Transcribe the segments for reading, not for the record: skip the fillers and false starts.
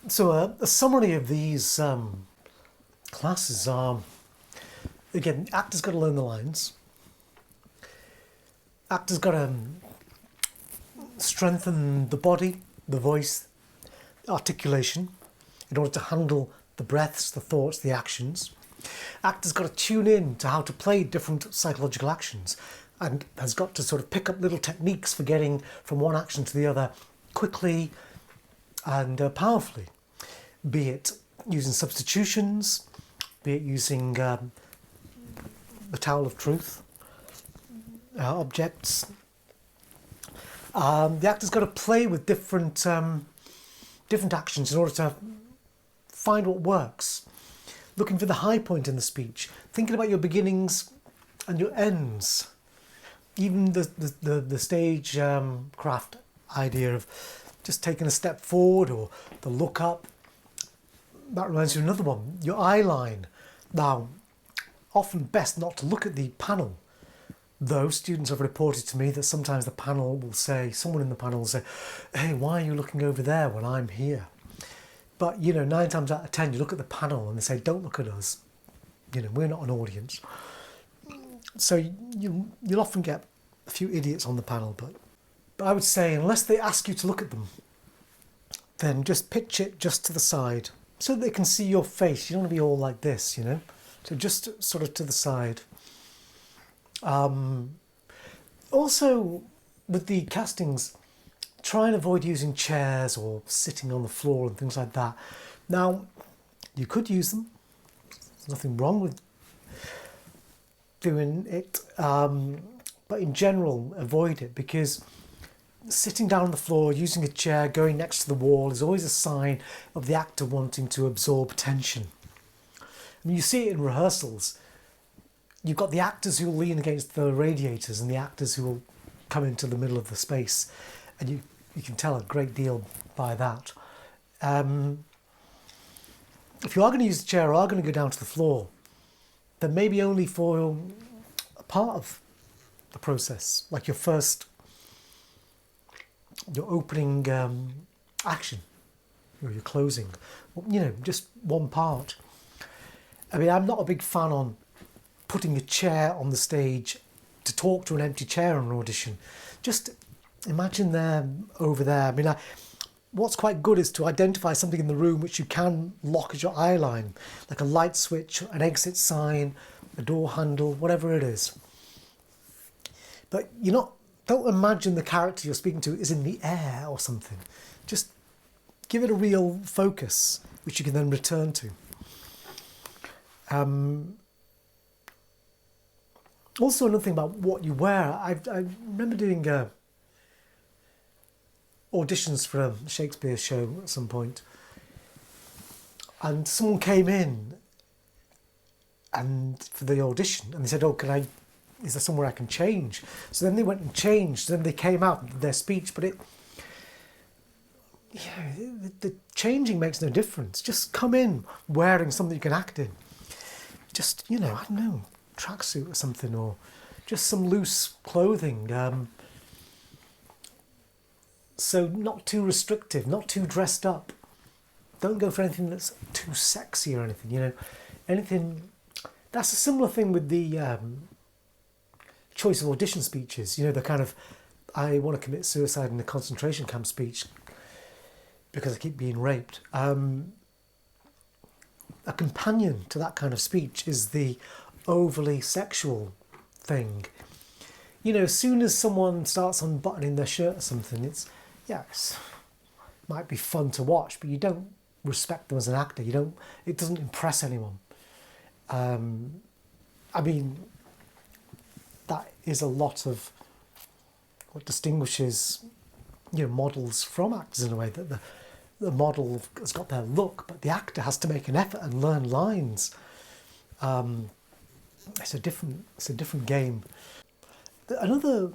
So a summary of these classes are, again, actors got to learn the lines. Actors got to strengthen the body, the voice, articulation, in order to handle the breaths, the thoughts, the actions. Actors got to tune in to how to play different psychological actions, and has got to sort of pick up little techniques for getting from one action to the other quickly and powerfully, be it using substitutions, be it using the towel of truth, objects. The actor's got to play with different actions in order to find what works. Looking for the high point in the speech, thinking about your beginnings and your ends. Even the stage craft idea of just taking a step forward or the look up. That reminds me of another one, your eye line. Now, often best not to look at the panel, though students have reported to me that sometimes the panel will say, someone in the panel will say, hey, why are you looking over there when I'm here? But, 9 times out of 10, you look at the panel and they say, don't look at us. We're not an audience. So you'll often get a few idiots on the panel, but I would say unless they ask you to look at them, then just pitch it just to the side so that they can see your face. You don't want to be all like this, So just sort of to the side. Also, with the castings, try and avoid using chairs or sitting on the floor and things like that. Now, you could use them. There's nothing wrong with doing it. But in general, avoid it, because sitting down on the floor, using a chair, going next to the wall is always a sign of the actor wanting to absorb tension. I mean, you see it in rehearsals. You've got the actors who will lean against the radiators and the actors who will come into the middle of the space. And you can tell a great deal by that. If you are going to use the chair or are going to go down to the floor, then maybe only for a part of the process, like your opening action, or your closing, just one part. I mean, I'm not a big fan on putting a chair on the stage to talk to an empty chair on an audition. Just imagine them over there. I mean, what's quite good is to identify something in the room which you can lock as your eye line, like a light switch, an exit sign, a door handle, whatever it is. But don't imagine the character you're speaking to is in the air or something. Just give it a real focus, which you can then return to. Also, another thing about what you wear. I remember doing auditions for a Shakespeare show at some point, and someone came in and for the audition, and they said, "Oh, is there somewhere I can change?" So then they went and changed. Then they came out and did their speech, but the changing makes no difference. Just come in wearing something you can act in. Just I don't know, tracksuit or something, or just some loose clothing. So not too restrictive, not too dressed up. Don't go for anything that's too sexy or anything. Anything. That's a similar thing with the choice of audition speeches. The kind of, I want to commit suicide in a concentration camp speech because I keep being raped. A companion to that kind of speech is the overly sexual thing. As soon as someone starts unbuttoning their shirt or something, it might be fun to watch, but you don't respect them as an actor. It doesn't impress anyone. I mean, that is a lot of what distinguishes, models from actors in a way, that the model has got their look, but the actor has to make an effort and learn lines. It's a different game. Another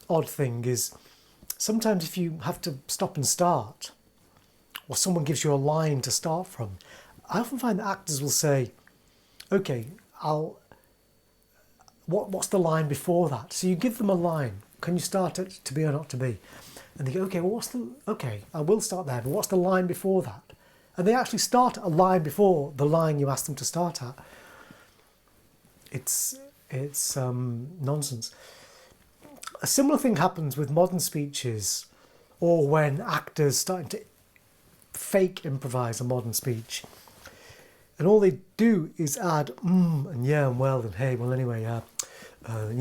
odd thing is sometimes if you have to stop and start, or someone gives you a line to start from, I often find that actors will say, "Okay, what's the line before that?" So you give them a line. Can you start it to be or not to be? And they go, "Okay, I will start there, but what's the line before that?" and they actually start a line before the line you ask them to start at. It's nonsense. A similar thing happens with modern speeches, or when actors starting to fake improvise a modern speech, and all they do is add and yeah and well and hey well anyway to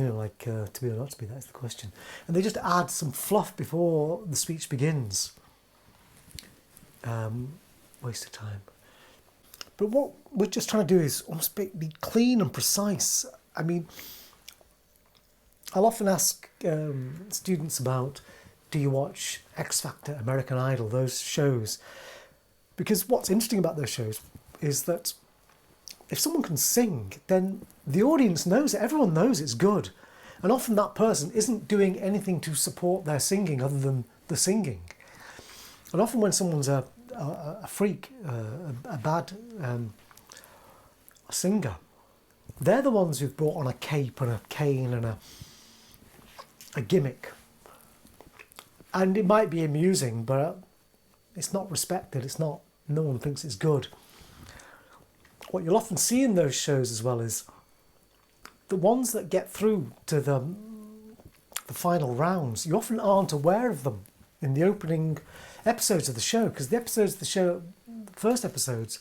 be or not to be, that's the question, and they just add some fluff before the speech begins. Waste of time. But what we're just trying to do is almost be clean and precise. I mean, I'll often ask students about, do you watch X Factor, American Idol, those shows? Because what's interesting about those shows is that if someone can sing, then the audience knows it, everyone knows it's good. And often that person isn't doing anything to support their singing other than the singing. And often when someone's a freak, a bad singer, they're the ones who've brought on a cape and a cane and a gimmick. And it might be amusing, but it's not respected. No one thinks it's good. What you'll often see in those shows as well is the ones that get through to the final rounds, you often aren't aware of them in the opening episodes of the show, because the episodes of the show, the first episodes,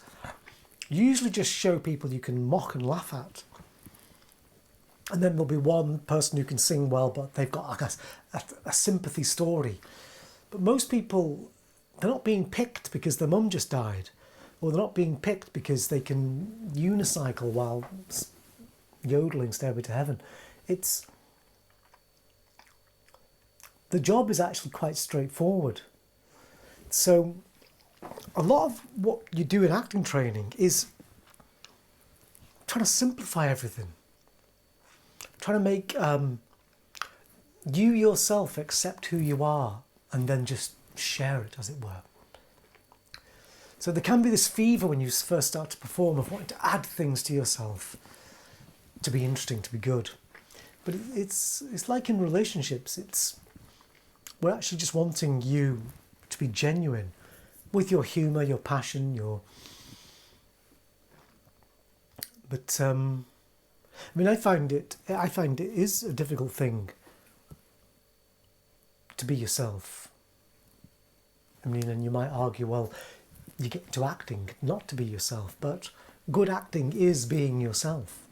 usually just show people you can mock and laugh at. And then there'll be one person who can sing well, but they've got a sympathy story. But most people, they're not being picked because their mum just died, or they're not being picked because they can unicycle while yodeling Stairway to Heaven. The job is actually quite straightforward. So a lot of what you do in acting training is trying to simplify everything. Trying to make you yourself accept who you are and then just share it, as it were. So there can be this fever when you first start to perform of wanting to add things to yourself to be interesting, to be good. But it's like in relationships, we're actually just wanting you to be genuine with your humour, your passion, But I find it is a difficult thing to be yourself. And you might argue, well, you get into acting not to be yourself, but good acting is being yourself.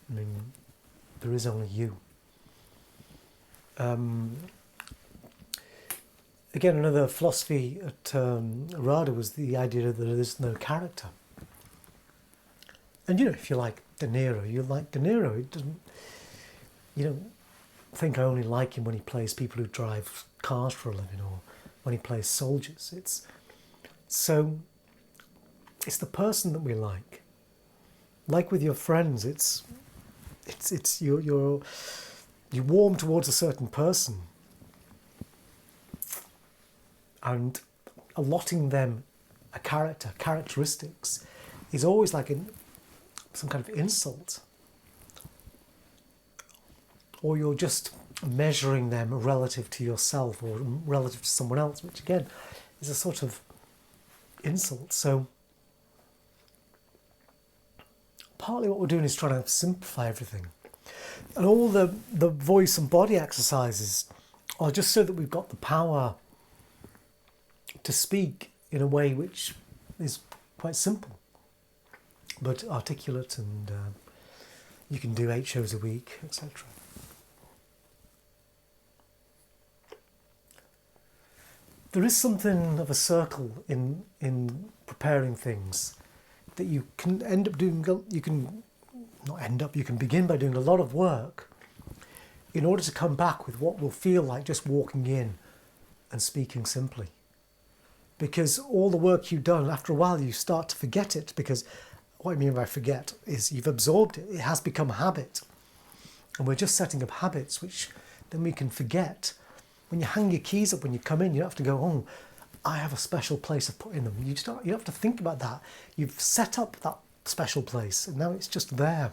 There is only you. Again, another philosophy at RADA was the idea that there is no character. And if you like De Niro, you like De Niro. You don't think I only like him when he plays people who drive cars for a living, or when he plays soldiers. It's the person that we like. Like with your friends, you warm towards a certain person, and allotting them a characteristics is always like some kind of insult, or you're just measuring them relative to yourself or relative to someone else, which again is a sort of insult. So partly what we're doing is trying to simplify everything, and all the voice and body exercises are just so that we've got the power to speak in a way which is quite simple but articulate, and you can do 8 shows a week, etc. There is something of a circle in preparing things that you can end up doing. You can begin by doing a lot of work in order to come back with what will feel like just walking in and speaking simply. Because all the work you've done, after a while you start to forget it, because what I mean by forget is you've absorbed it. It has become a habit. And we're just setting up habits which then we can forget. When you hang your keys up when you come in, you don't have to go, oh, I have a special place of putting them. You don't have to think about that. You've set up that special place and now it's just there.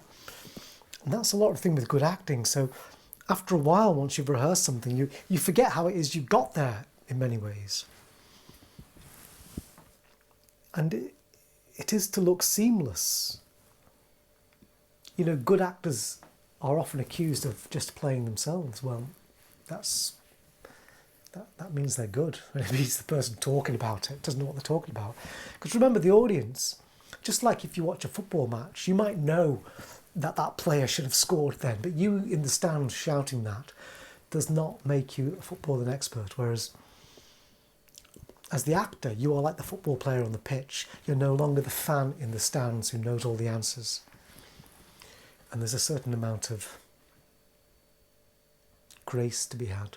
And that's a lot of thing with good acting. So after a while, once you've rehearsed something, you forget how it is you got there in many ways. And it is to look seamless. You know, good actors are often accused of just playing themselves. Well, that means they're good. It means the person talking about it doesn't know what they're talking about. Because remember, the audience, just like if you watch a football match, you might know that that player should have scored then, but you in the stands shouting that does not make you a footballing expert. Whereas as the actor, you are like the football player on the pitch. You're no longer the fan in the stands who knows all the answers. And there's a certain amount of grace to be had.